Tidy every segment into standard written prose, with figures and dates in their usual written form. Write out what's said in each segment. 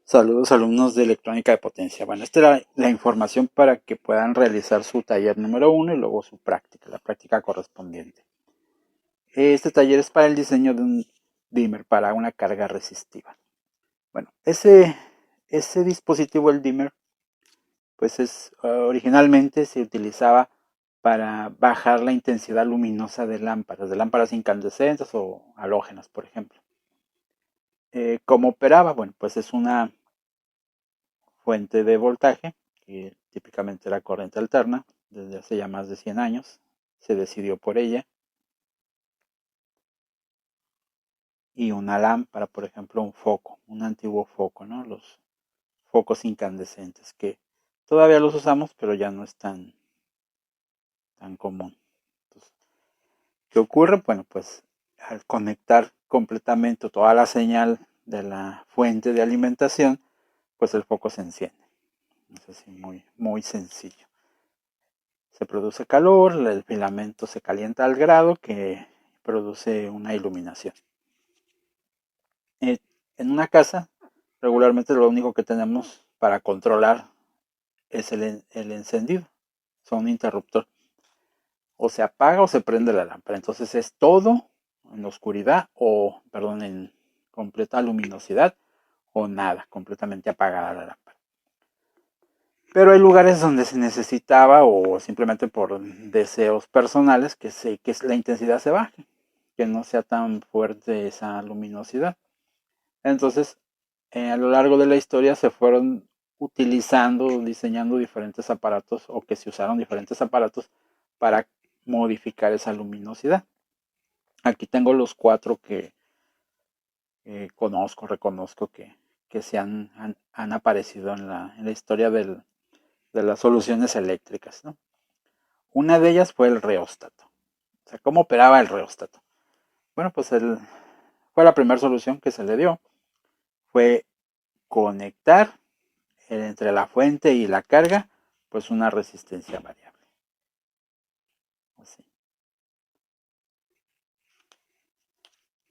Saludos alumnos de electrónica de potencia. Bueno, esta era la información para que puedan realizar su taller número 1 y luego su práctica, la práctica correspondiente. Este taller es para el diseño de un dimmer para una carga resistiva. Bueno, ese dispositivo, el dimmer, pues originalmente se utilizaba para bajar la intensidad luminosa de lámparas incandescentes o halógenas, por ejemplo. ¿Cómo operaba? Bueno, pues es una fuente de voltaje, que típicamente era corriente alterna, desde hace ya más de 100 años, se decidió por ella, y una lámpara, por ejemplo, un foco, un antiguo foco, ¿no? Los focos incandescentes, que todavía los usamos, pero ya no es tan común. Entonces, ¿qué ocurre? Bueno, pues al conectar completamente toda la señal de la fuente de alimentación, pues el foco se enciende. Es así muy sencillo. Se produce calor, el filamento se calienta al grado que produce una iluminación. En una casa, regularmente lo único que tenemos para controlar es el encendido, son un interruptor. O se apaga o se prende la lámpara. Entonces es todo en oscuridad en completa luminosidad o nada, completamente apagada la lámpara. Pero hay lugares donde se necesitaba o simplemente por deseos personales que la intensidad se baje, que no sea tan fuerte esa luminosidad. Entonces, a lo largo de la historia se fueron diseñando diferentes aparatos o que se usaron diferentes aparatos para modificar esa luminosidad. Aquí tengo los 4 que reconozco que se han aparecido en la historia de las soluciones eléctricas, ¿no? Una de ellas fue el reóstato. O sea, ¿cómo operaba el reóstato? Bueno, pues fue la primera solución que se le dio. Fue conectar entre la fuente y la carga, pues una resistencia variable. Así.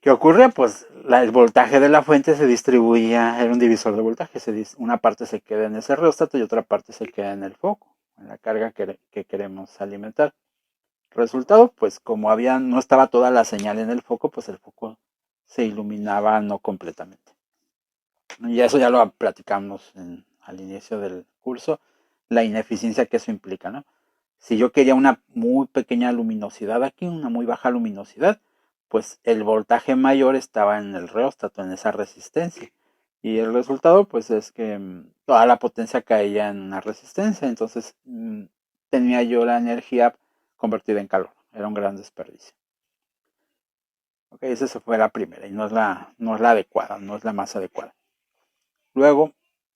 ¿Qué ocurre? Pues el voltaje de la fuente se distribuía, era un divisor de voltaje. Una parte se queda en ese reóstato y otra parte se queda en el foco, en la carga que queremos alimentar. Resultado, pues como no estaba toda la señal en el foco, pues el foco se iluminaba no completamente. Y eso ya lo platicamos al inicio del curso, la ineficiencia que eso implica, ¿no? Si yo quería una muy pequeña luminosidad aquí, una muy baja luminosidad, pues el voltaje mayor estaba en el reóstato, en esa resistencia. Y el resultado, pues es que toda la potencia caía en una resistencia, entonces tenía yo la energía convertida en calor. Era un gran desperdicio. Ok, esa fue la primera y no es la adecuada, no es la más adecuada. Luego,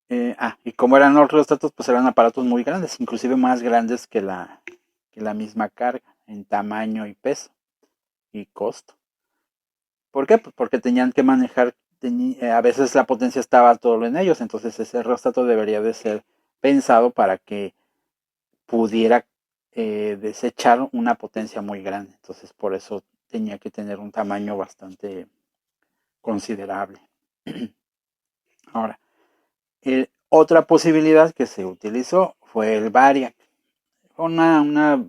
y como eran los reóstatos, pues eran aparatos muy grandes, inclusive más grandes que la misma carga en tamaño y peso y costo. ¿Por qué? Pues porque tenían que manejar, a veces la potencia estaba todo en ellos, entonces ese reóstato debería de ser pensado para que pudiera desechar una potencia muy grande. Entonces por eso tenía que tener un tamaño bastante considerable. Ahora, otra posibilidad que se utilizó fue el variac. Fue una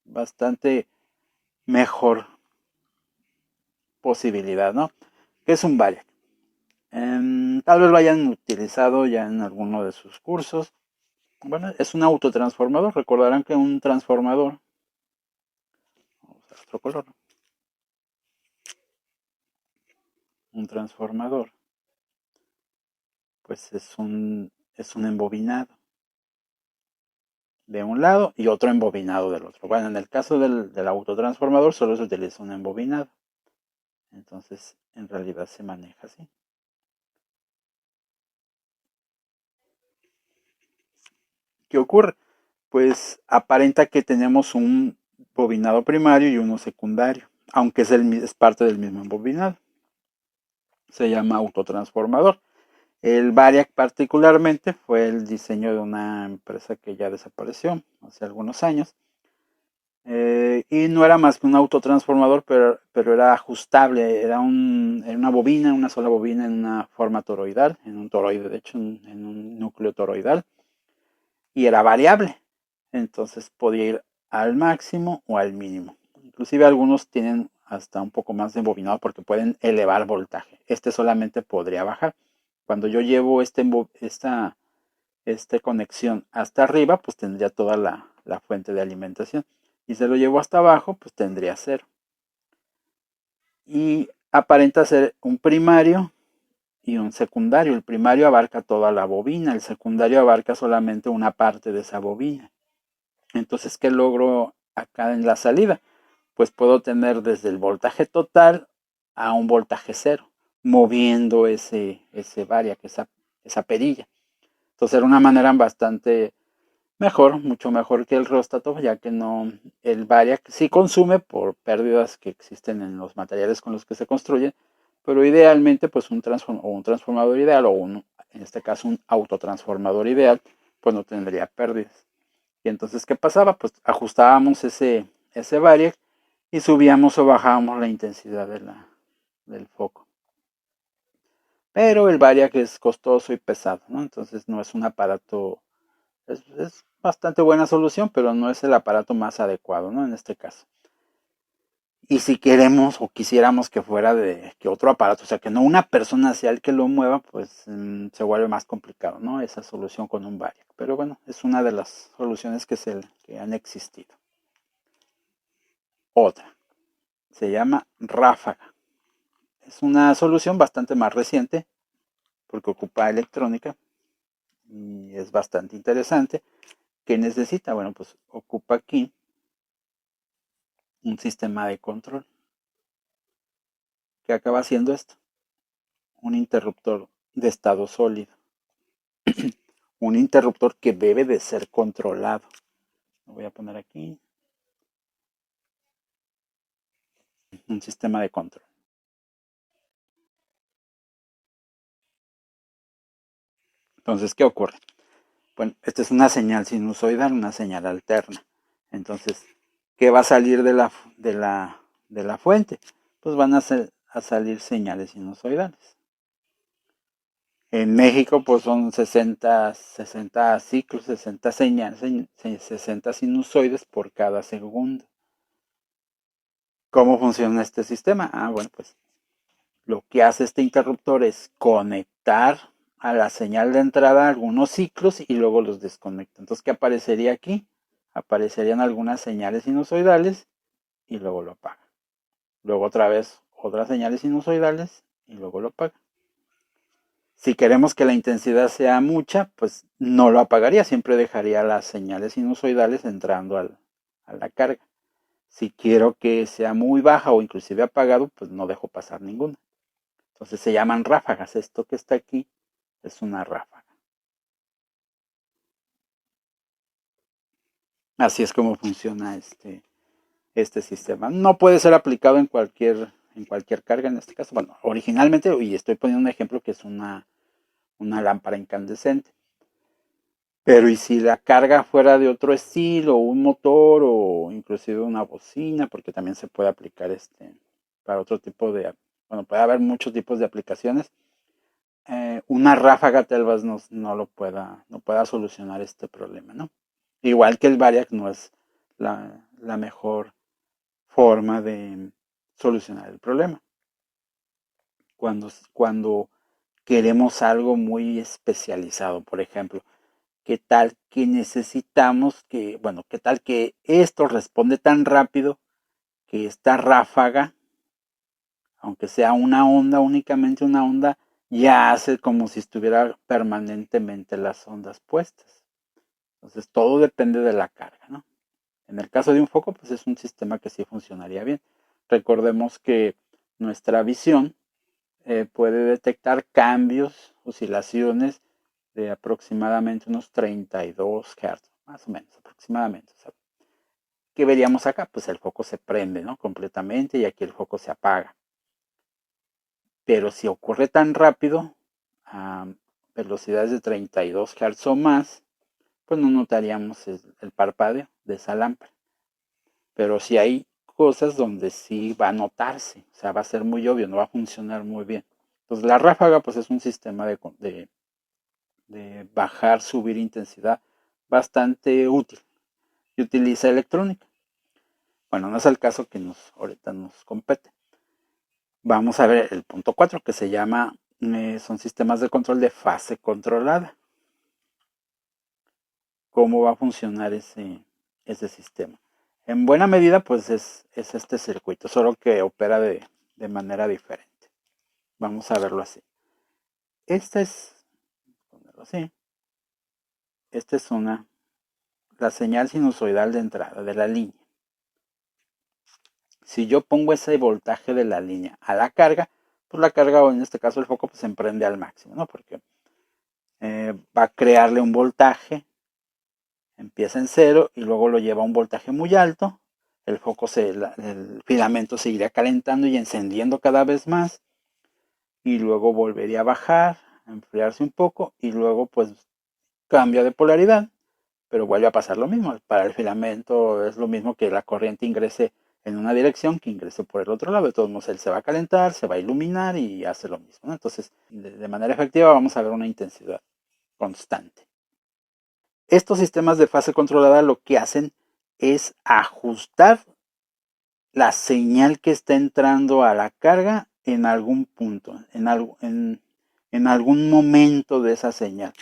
bastante mejor posibilidad, ¿no? ¿Qué es un variac? Tal vez lo hayan utilizado ya en alguno de sus cursos. Bueno, es un autotransformador. Recordarán que un transformador, vamos a otro color, un transformador, pues es un embobinado de un lado y otro embobinado del otro. Bueno, en el caso del autotransformador solo se utiliza un embobinado. Entonces, en realidad se maneja así. ¿Qué ocurre? Pues aparenta que tenemos un bobinado primario y uno secundario, aunque es parte del mismo embobinado. Se llama autotransformador. El variac particularmente fue el diseño de una empresa que ya desapareció hace algunos años. Y no era más que un autotransformador, pero era ajustable, era una bobina, una sola bobina en una forma toroidal, en un toroide, de hecho, en un núcleo toroidal, y era variable. Entonces podía ir al máximo o al mínimo. Inclusive algunos tienen hasta un poco más de bobinado porque pueden elevar voltaje. Este solamente podría bajar. Cuando yo llevo esta conexión hasta arriba, pues tendría toda la fuente de alimentación. Y se lo llevo hasta abajo, pues tendría cero. Y aparenta ser un primario y un secundario. El primario abarca toda la bobina, el secundario abarca solamente una parte de esa bobina. Entonces, ¿qué logro acá en la salida? Pues puedo tener desde el voltaje total a un voltaje cero, moviendo ese variac, esa perilla. Entonces era una manera bastante mejor, mucho mejor que el rheostato, ya que no, el variac sí consume por pérdidas que existen en los materiales con los que se construye, pero idealmente pues un transformador ideal en este caso un autotransformador ideal, pues no tendría pérdidas. Y entonces, ¿qué pasaba? Pues ajustábamos ese variac y subíamos o bajábamos la intensidad del foco. Pero el variac es costoso y pesado, ¿no? Entonces no es un aparato, es bastante buena solución, pero no es el aparato más adecuado, ¿no? En este caso. Y si queremos o quisiéramos que fuera que otro aparato, o sea, que no una persona sea el que lo mueva, pues se vuelve más complicado, ¿no? Esa solución con un variac. Pero bueno, es una de las soluciones que han existido. Otra, se llama ráfaga. Es una solución bastante más reciente porque ocupa electrónica y es bastante interesante. ¿Qué necesita? Bueno, pues ocupa aquí un sistema de control. ¿Qué acaba haciendo esto? Un interruptor de estado sólido. Un interruptor que debe de ser controlado. Lo voy a poner aquí. Un sistema de control. Entonces, ¿qué ocurre? Bueno, esta es una señal sinusoidal, una señal alterna. Entonces, ¿qué va a salir de la fuente? Pues van a salir señales sinusoidales. En México, pues son 60 ciclos, 60 señales, 60 sinusoides por cada segundo. ¿Cómo funciona este sistema? Ah, bueno, pues lo que hace este interruptor es conectar a la señal de entrada algunos ciclos y luego los desconecta. Entonces, ¿qué aparecería aquí? Aparecerían algunas señales sinusoidales y luego lo apaga. Luego otra vez otras señales sinusoidales y luego lo apaga. Si queremos que la intensidad sea mucha, pues no lo apagaría, siempre dejaría las señales sinusoidales entrando a la carga. Si quiero que sea muy baja o inclusive apagado, pues no dejo pasar ninguna. Entonces se llaman ráfagas. Esto que está aquí es una ráfaga. Así es como funciona este sistema. No puede ser aplicado en cualquier carga en este caso. Bueno, originalmente, y estoy poniendo un ejemplo que es una lámpara incandescente. Pero y si la carga fuera de otro estilo, un motor o inclusive una bocina, porque también se puede aplicar para otro tipo bueno, puede haber muchos tipos de aplicaciones. Una ráfaga tal vez no pueda solucionar este problema, ¿no? Igual que el variac no es la mejor forma de solucionar el problema. Cuando queremos algo muy especializado, por ejemplo, ¿qué tal que necesitamos bueno, qué tal que esto responde tan rápido que esta ráfaga, aunque sea una onda, únicamente una onda, ya hace como si estuviera permanentemente las ondas puestas? Entonces todo depende de la carga, ¿no? En el caso de un foco, pues es un sistema que sí funcionaría bien. Recordemos que nuestra visión puede detectar cambios, oscilaciones de aproximadamente unos 32 Hz, más o menos, aproximadamente. O sea, ¿qué veríamos acá? Pues el foco se prende, ¿no? Completamente y aquí el foco se apaga. Pero si ocurre tan rápido, a velocidades de 32 Hz o más, pues no notaríamos el parpadeo de esa lámpara. pero sí hay cosas donde sí va a notarse, o sea, va a ser muy obvio, no va a funcionar muy bien. Entonces la ráfaga pues es un sistema de bajar, subir intensidad bastante útil y utiliza electrónica. Bueno, no es el caso que ahorita nos compete. Vamos a ver el punto 4 que se llama, son sistemas de control de fase controlada. ¿Cómo va a funcionar ese sistema? En buena medida, pues es este circuito, solo que opera de manera diferente. Vamos a verlo así. Esta es, ponerlo así, esta es la señal sinusoidal de entrada de la línea. Si yo pongo ese voltaje de la línea a la carga, pues la carga, o en este caso el foco, pues se emprende al máximo, ¿no? Porque va a crearle un voltaje, empieza en 0 y luego lo lleva a un voltaje muy alto. El foco, el filamento seguiría calentando y encendiendo cada vez más, y luego volvería a bajar, a enfriarse un poco, y luego pues cambia de polaridad, pero vuelve a pasar lo mismo. Para el filamento es lo mismo que la corriente ingrese en una dirección que ingrese por el otro lado. De todos modos, él se va a calentar, se va a iluminar y hace lo mismo, ¿no? Entonces, de manera efectiva vamos a ver una intensidad constante. Estos sistemas de fase controlada lo que hacen es ajustar la señal que está entrando a la carga en algún punto, en algún momento de esa señal.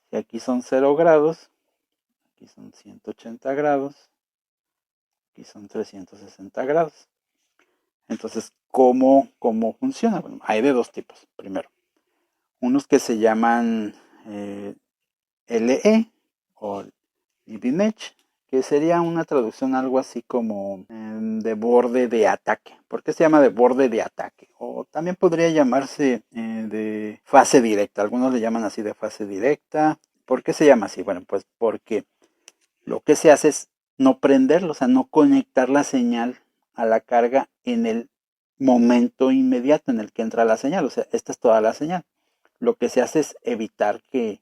Si aquí son 0 grados, aquí son 180 grados, aquí son 360 grados. Entonces, ¿cómo funciona? Bueno, hay de dos tipos. Primero, unos que se llaman LE o Leading Edge, que sería una traducción algo así como de borde de ataque. ¿Por qué se llama de borde de ataque? O también podría llamarse de fase directa. Algunos le llaman así de fase directa. ¿Por qué se llama así? Bueno, pues porque lo que se hace es no prenderlo, o sea, no conectar la señal a la carga en el momento inmediato en el que entra la señal. O sea, esta es toda la señal. Lo que se hace es evitar que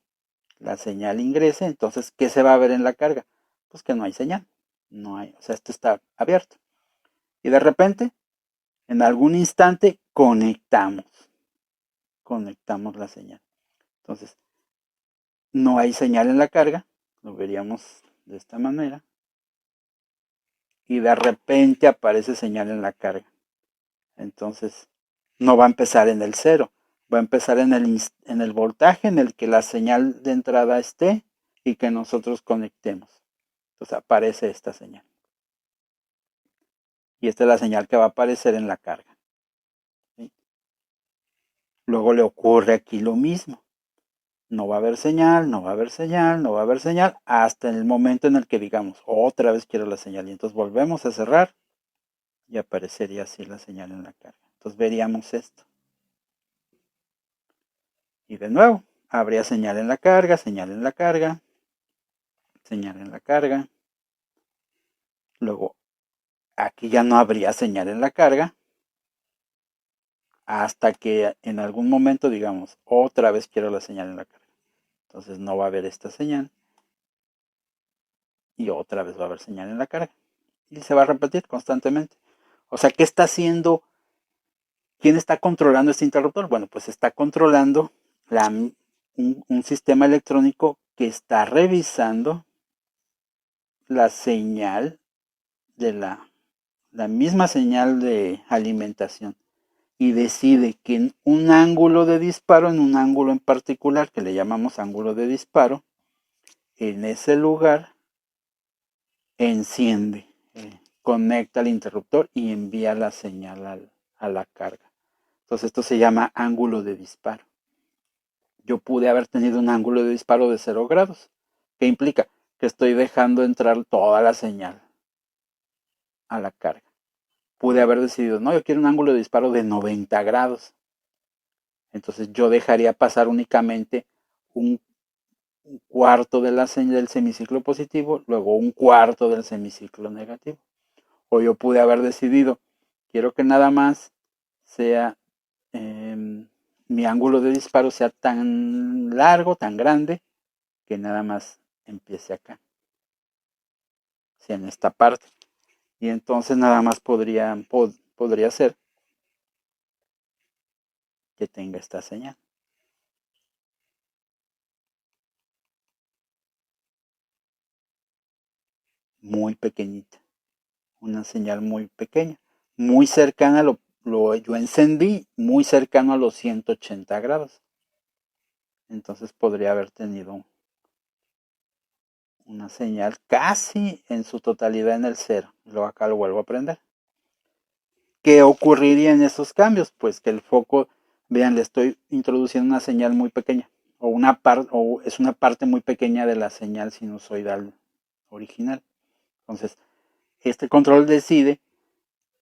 la señal ingrese. Entonces, ¿qué se va a ver en la carga? Pues que no hay señal. No hay, o sea, esto está abierto. Y de repente, en algún instante, conectamos la señal. Entonces, no hay señal en la carga. Lo veríamos de esta manera. Y de repente aparece señal en la carga. Entonces, no va a empezar en el 0, va a empezar en el voltaje en el que la señal de entrada esté y que nosotros conectemos. Entonces aparece esta señal. Y esta es la señal que va a aparecer en la carga. ¿Sí? Luego le ocurre aquí lo mismo. No va a haber señal, no va a haber señal, no va a haber señal, hasta el momento en el que digamos, otra vez quiero la señal. Y entonces volvemos a cerrar y aparecería así la señal en la carga. Entonces veríamos esto. Y de nuevo, habría señal en la carga, señal en la carga, señal en la carga. Luego, aquí ya no habría señal en la carga hasta que en algún momento digamos, otra vez quiero la señal en la carga. Entonces no va a haber esta señal y otra vez va a haber señal en la carga. Y se va a repetir constantemente. O sea, ¿qué está haciendo? ¿Quién está controlando este interruptor? Bueno, pues está controlando un sistema electrónico que está revisando la señal de la misma señal de alimentación y decide que en un ángulo de disparo, en un ángulo en particular que le llamamos ángulo de disparo, en ese lugar enciende, conecta el interruptor y envía la señal a la carga. Entonces esto se llama ángulo de disparo. Yo pude haber tenido un ángulo de disparo de 0 grados. ¿Qué implica? Que estoy dejando entrar toda la señal a la carga. Pude haber decidido, no, yo quiero un ángulo de disparo de 90 grados. Entonces yo dejaría pasar únicamente un cuarto de la señal del semiciclo positivo, luego un cuarto del semiciclo negativo. O yo pude haber decidido, quiero que nada más sea, mi ángulo de disparo sea tan largo, tan grande, que nada más empiece acá, sea en esta parte. Y entonces nada más podría ser que tenga esta señal. Muy pequeñita. Una señal muy pequeña. Muy cercana a yo encendí muy cercano a los 180 grados. Entonces podría haber tenido una señal casi en su totalidad en el cero. Luego acá lo vuelvo a prender. ¿Qué ocurriría en esos cambios? Pues que el foco, vean, le estoy introduciendo una señal muy pequeña o es una parte muy pequeña de la señal sinusoidal original. Entonces, este control decide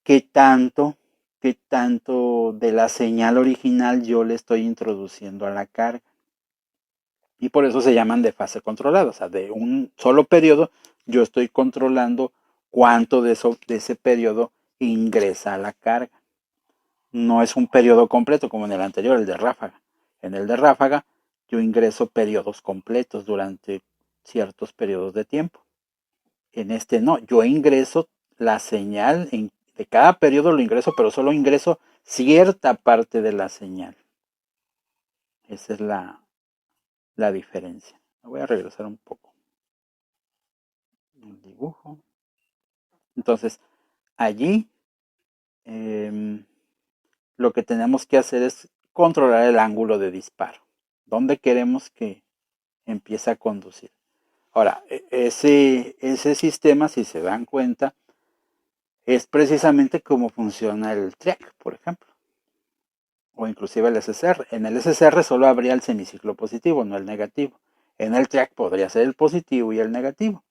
qué tanto de la señal original yo le estoy introduciendo a la carga. Y por eso se llaman de fase controlada. O sea, de un solo periodo yo estoy controlando cuánto de ese periodo ingresa a la carga. No es un periodo completo como en el anterior, el de ráfaga. En el de ráfaga yo ingreso periodos completos durante ciertos periodos de tiempo. En este no, yo ingreso la señal, de cada periodo lo ingreso, pero solo ingreso cierta parte de la señal. Esa es la diferencia. Voy a regresar un poco. El dibujo. Entonces, allí lo que tenemos que hacer es controlar el ángulo de disparo. ¿Dónde queremos que empiece a conducir? Ahora, ese sistema, si se dan cuenta, es precisamente como funciona el TRIAC, por ejemplo, o inclusive el SSR. En el SSR solo habría el semiciclo positivo, no el negativo. En el TRIAC podría ser el positivo y el negativo.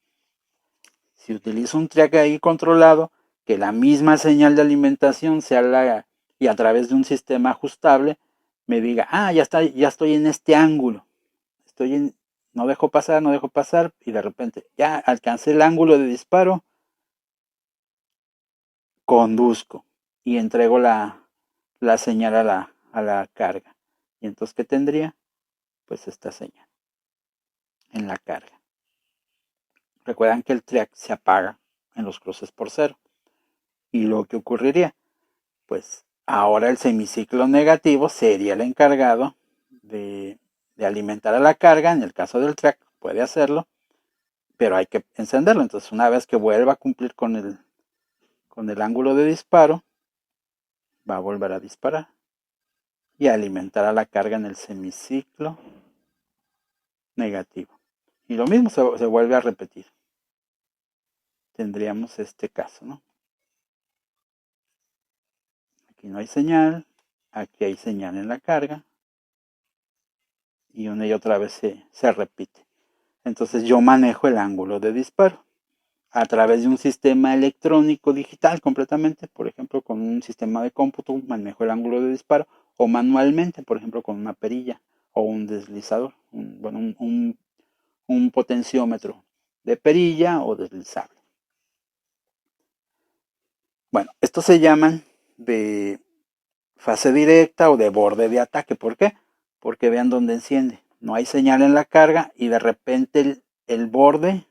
Si utilizo un TRIAC ahí controlado, que la misma señal de alimentación sea y a través de un sistema ajustable me diga, ya estoy en este ángulo, no dejo pasar, y de repente ya alcancé el ángulo de disparo, conduzco y entrego la señal a la carga. Y entonces, ¿qué tendría? Pues esta señal en la carga. Recuerdan que el TRIAC se apaga en los cruces por cero. Y lo que ocurriría, pues ahora el semiciclo negativo sería el encargado de alimentar a la carga. En el caso del TRIAC puede hacerlo, pero hay que encenderlo. Entonces, una vez que vuelva a cumplir con el ángulo de disparo, va a volver a disparar y alimentar a la carga en el semiciclo negativo. Y lo mismo se vuelve a repetir. Tendríamos este caso, ¿no? Aquí no hay señal, aquí hay señal en la carga y una y otra vez se repite. Entonces yo manejo el ángulo de disparo a través de un sistema electrónico digital completamente, por ejemplo con un sistema de cómputo manejo el ángulo de disparo, o manualmente, por ejemplo con una perilla o un deslizador, un potenciómetro de perilla o deslizable. Bueno, estos se llaman de fase directa o de borde de ataque. ¿Por qué? Porque vean dónde enciende. No hay señal en la carga y de repente el borde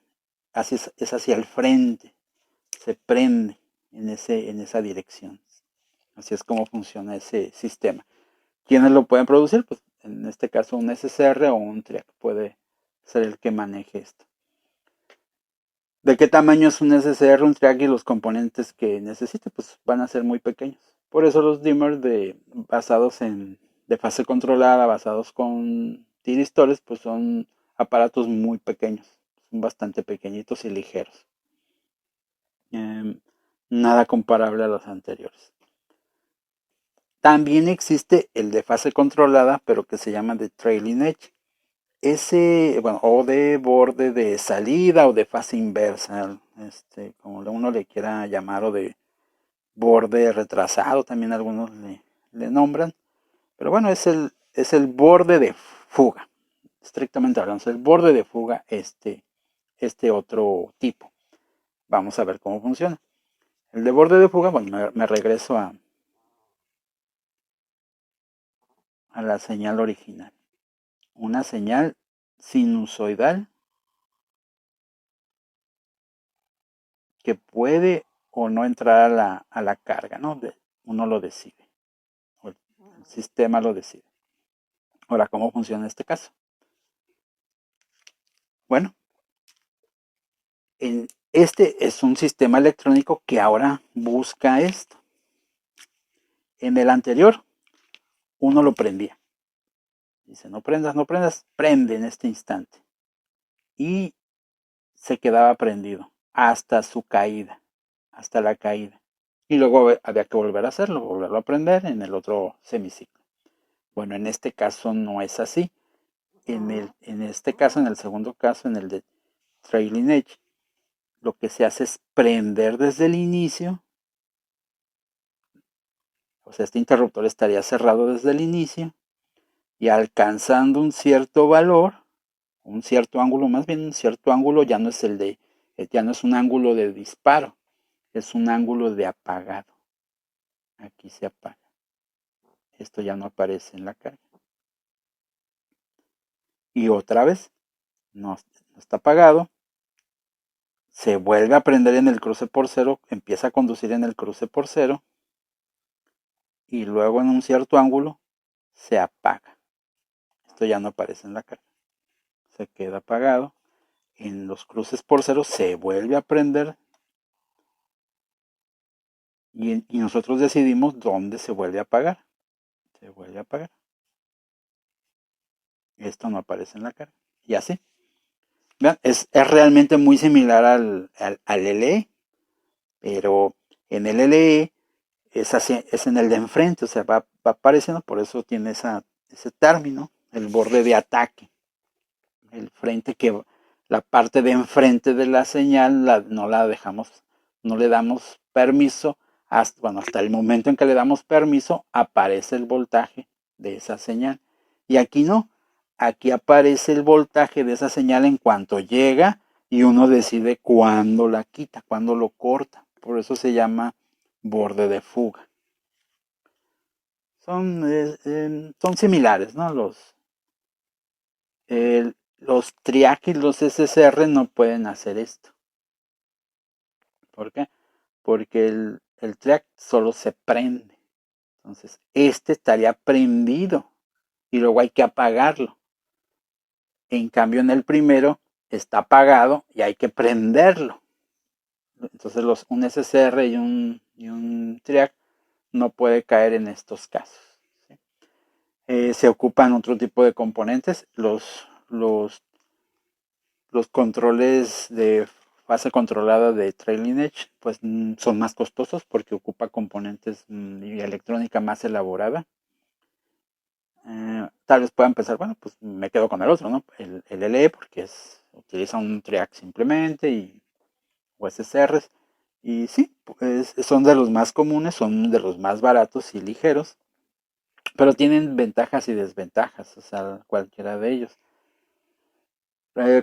es hacia el frente. Se prende en esa dirección. Así es como funciona ese sistema. ¿Quiénes lo pueden producir? Pues en este caso un SSR o un TRIAC puede ser el que maneje esto. ¿De qué tamaño es un SSR, un TRIAC y los componentes que necesite? Pues van a ser muy pequeños. Por eso los dimmers basados de fase controlada, basados con tiristores, pues son aparatos muy pequeños. Son bastante pequeñitos y ligeros. Nada comparable a los anteriores. También existe el de fase controlada, pero que se llama de trailing edge. O de borde de salida o de fase inversa, como uno le quiera llamar, o de borde retrasado, también algunos le nombran. Pero bueno, es el borde de fuga, estrictamente hablando, es el borde de fuga este otro tipo. Vamos a ver cómo funciona. El de borde de fuga, bueno, me regreso a la señal original. Una señal sinusoidal que puede o no entrar a la carga, ¿no? Uno lo decide, o el sistema lo decide. Ahora, ¿cómo funciona este caso? Bueno, este es un sistema electrónico que ahora busca esto. En el anterior, uno lo prendía. Dice, no prendas, no prendas, prende en este instante. Y se quedaba prendido hasta su caída, hasta la caída. Y luego había que volver a hacerlo, volverlo a prender en el otro semiciclo. Bueno, en este caso no es así. En este caso, en el segundo caso, en el de trailing edge, lo que se hace es prender desde el inicio. O sea, este interruptor estaría cerrado desde el inicio y alcanzando un cierto valor, un cierto ángulo, más bien un cierto ángulo, ya no es ya no es un ángulo de disparo, es un ángulo de apagado. Aquí se apaga. Esto ya no aparece en la carga. Y otra vez, no está apagado, se vuelve a prender en el cruce por cero, empieza a conducir en el cruce por cero y luego en un cierto ángulo se apaga. Esto ya no aparece en la carga. Se queda apagado. En los cruces por cero se vuelve a prender y nosotros decidimos dónde se vuelve a apagar. Se vuelve a apagar. Esto no aparece en la carga. Y así. Vean, es realmente muy similar al LE, pero en el LE es en el de enfrente, o sea, va apareciendo, por eso tiene ese término, el borde de ataque. El frente que la parte de enfrente de la señal no la dejamos, no le damos permiso, hasta el momento en que le damos permiso aparece el voltaje de esa señal. Y aquí no, aquí aparece el voltaje de esa señal en cuanto llega y uno decide cuándo la quita, cuándo lo corta. Por eso se llama borde de fuga. Son similares, ¿no? Los TRIAC y los SSR no pueden hacer esto. ¿Por qué? Porque el TRIAC solo se prende. Entonces, este estaría prendido y luego hay que apagarlo. En cambio, en el primero está apagado y hay que prenderlo. Entonces, un SSR y un TRIAC no puede caer en estos casos. ¿Sí? Se ocupan otro tipo de componentes. Los controles de fase controlada de trailing edge pues son más costosos porque ocupa componentes y electrónica más elaborada. Tal vez puedan pensar, bueno, pues me quedo con el otro, ¿no? El LE porque utiliza un TRIAC simplemente o SSRs. Y sí, pues, son de los más comunes, son de los más baratos y ligeros, pero tienen ventajas y desventajas, o sea, cualquiera de ellos.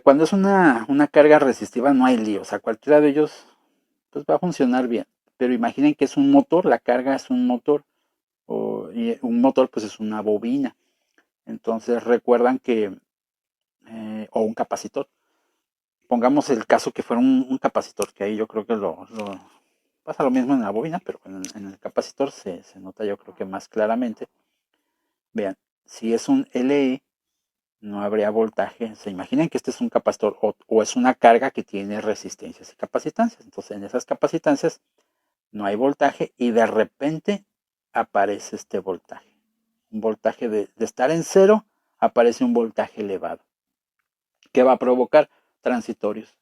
Cuando es una carga resistiva no hay lío, o sea, cualquiera de ellos pues va a funcionar bien. Pero imaginen que es un motor, la carga es un motor, y un motor pues es una bobina. Entonces recuerdan que, o un capacitor, pongamos el caso que fuera un capacitor, que ahí yo creo que pasa lo mismo en la bobina, pero en el capacitor se nota yo creo que más claramente. Vean, si es un LE, no habría voltaje. Se imaginan que este es un capacitor o es una carga que tiene resistencias y capacitancias. Entonces en esas capacitancias no hay voltaje y de repente aparece este voltaje. Un voltaje de estar en cero, aparece un voltaje elevado. ¿Qué va a provocar? Transitorios.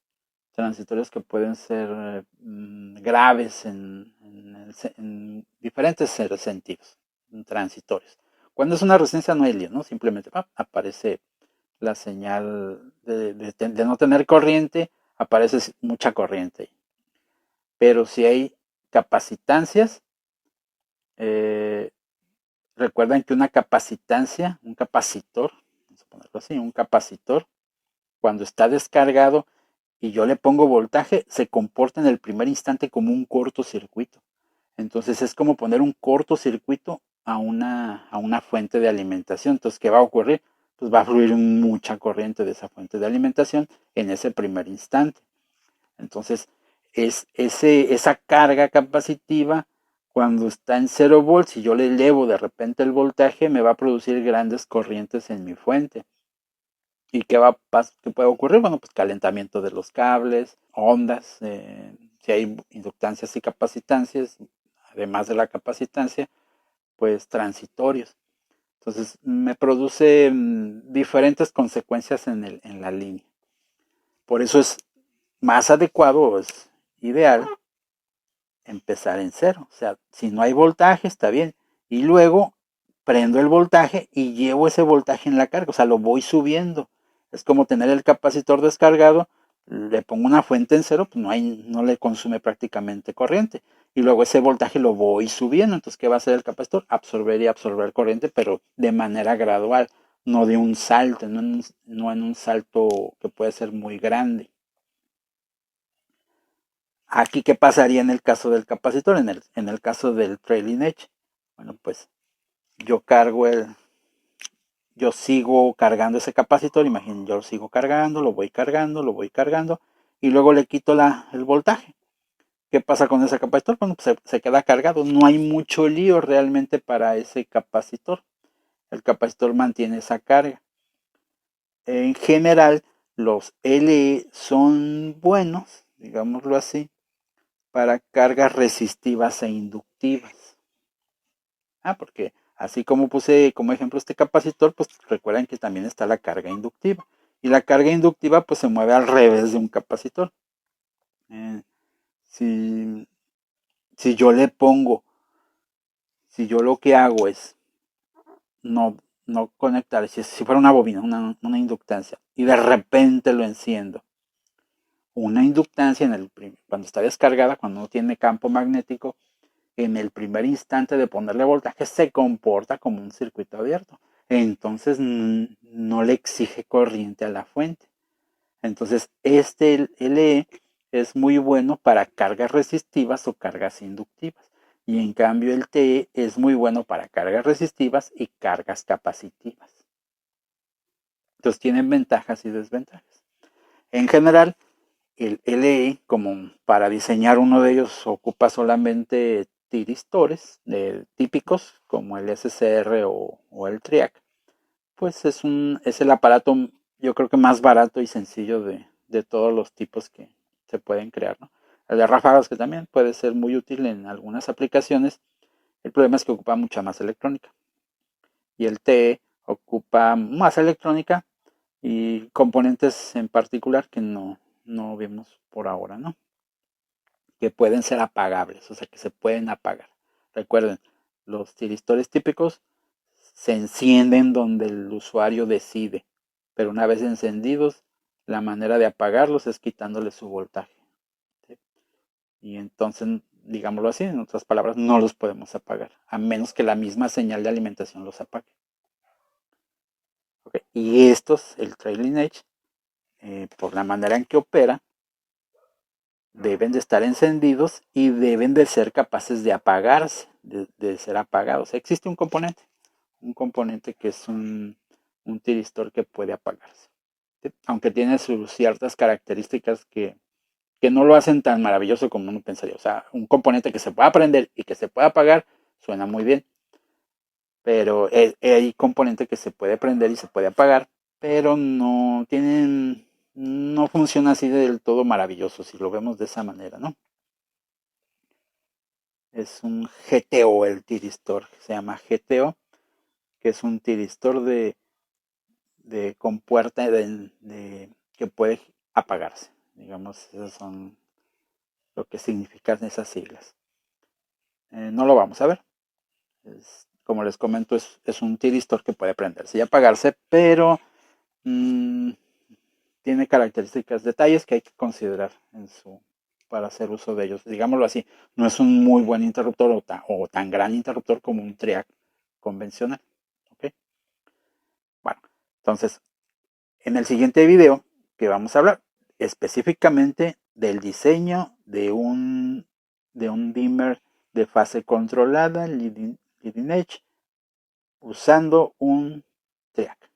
Transitorios que pueden ser graves en diferentes sentidos. Transitorios. Cuando es una resistencia no hay lío, ¿no? Simplemente aparece la señal de no tener corriente, aparece mucha corriente. Pero si hay capacitancias, recuerden que una capacitancia, un capacitor, vamos a ponerlo así, un capacitor, cuando está descargado y yo le pongo voltaje, se comporta en el primer instante como un cortocircuito. Entonces es como poner un cortocircuito a una fuente de alimentación. Entonces, ¿qué va a ocurrir? Pues va a fluir mucha corriente de esa fuente de alimentación en ese primer instante. Entonces, esa carga capacitiva, cuando está en 0 volts y yo le elevo de repente el voltaje, me va a producir grandes corrientes en mi fuente. ¿Y qué puede ocurrir? Bueno, pues calentamiento de los cables, ondas, si hay inductancias y capacitancias, además de la capacitancia, pues transitorios. Entonces me produce diferentes consecuencias en la línea. Por eso es más adecuado o es ideal empezar en 0. O sea, si no hay voltaje, está bien. Y luego prendo el voltaje y llevo ese voltaje en la carga. O sea, lo voy subiendo. Es como tener el capacitor descargado, le pongo una fuente en 0, pues no le consume prácticamente corriente. Y luego ese voltaje lo voy subiendo. Entonces, ¿qué va a hacer el capacitor? Absorber y absorber corriente, pero de manera gradual, no de un salto, no en un salto que puede ser muy grande. Aquí, ¿qué pasaría en el caso del capacitor? En el caso del trailing edge. Bueno, pues yo yo sigo cargando ese capacitor, imaginen, yo lo sigo cargando, lo voy cargando, y luego le quito el voltaje. ¿Qué pasa con ese capacitor? Bueno, pues se queda cargado, no hay mucho lío realmente para ese capacitor. El capacitor mantiene esa carga. En general, los LE son buenos, digámoslo así, para cargas resistivas e inductivas. Porque así como puse como ejemplo este capacitor, pues recuerden que también está la carga inductiva. Y la carga inductiva pues se mueve al revés de un capacitor. Si, si yo le pongo, si yo lo que hago es no conectar, si fuera una bobina, una inductancia, y de repente lo enciendo. Una inductancia cuando está descargada, cuando no tiene campo magnético, en el primer instante de ponerle voltaje se comporta como un circuito abierto. Entonces no le exige corriente a la fuente. Entonces este LE es muy bueno para cargas resistivas o cargas inductivas. Y en cambio el TE es muy bueno para cargas resistivas y cargas capacitivas. Entonces tienen ventajas y desventajas. En general, el LE, como para diseñar uno de ellos, ocupa solamente tiristores típicos, como el SCR o el TRIAC. Pues es el aparato, yo creo que más barato y sencillo de todos los tipos que se pueden crear, ¿no? El de ráfagas, que también puede ser muy útil en algunas aplicaciones. El problema es que ocupa mucha más electrónica. Y el TE ocupa más electrónica y componentes en particular que no vemos por ahora, ¿no? Que pueden ser apagables, o sea, que se pueden apagar. Recuerden, los tiristores típicos se encienden donde el usuario decide, pero una vez encendidos, la manera de apagarlos es quitándole su voltaje. ¿Sí? Y entonces, digámoslo así, en otras palabras, no los podemos apagar, a menos que la misma señal de alimentación los apague. ¿Okay? Y estos, el trailing edge, por la manera en que opera, deben de estar encendidos y deben de ser capaces de apagarse, de ser apagados. Existe un componente que es un tiristor que puede apagarse, ¿sí? Aunque tiene sus ciertas características que no lo hacen tan maravilloso como uno pensaría. O sea, un componente que se pueda prender y que se pueda apagar suena muy bien, pero hay componente que se puede prender y se puede apagar, pero no funciona así del todo maravilloso si lo vemos de esa manera, ¿no? Es un GTO el tiristor, se llama GTO, que es un tiristor de compuerta que puede apagarse. Digamos, esas son lo que significan esas siglas. No lo vamos a ver. Como les comento, es un tiristor que puede prenderse y apagarse, pero tiene características, detalles que hay que considerar para hacer uso de ellos. Digámoslo así, no es un muy buen interruptor o tan gran interruptor como un TRIAC convencional. ¿Okay? Bueno, entonces, en el siguiente video que vamos a hablar específicamente del diseño de un dimmer de fase controlada, leading edge, usando un TRIAC.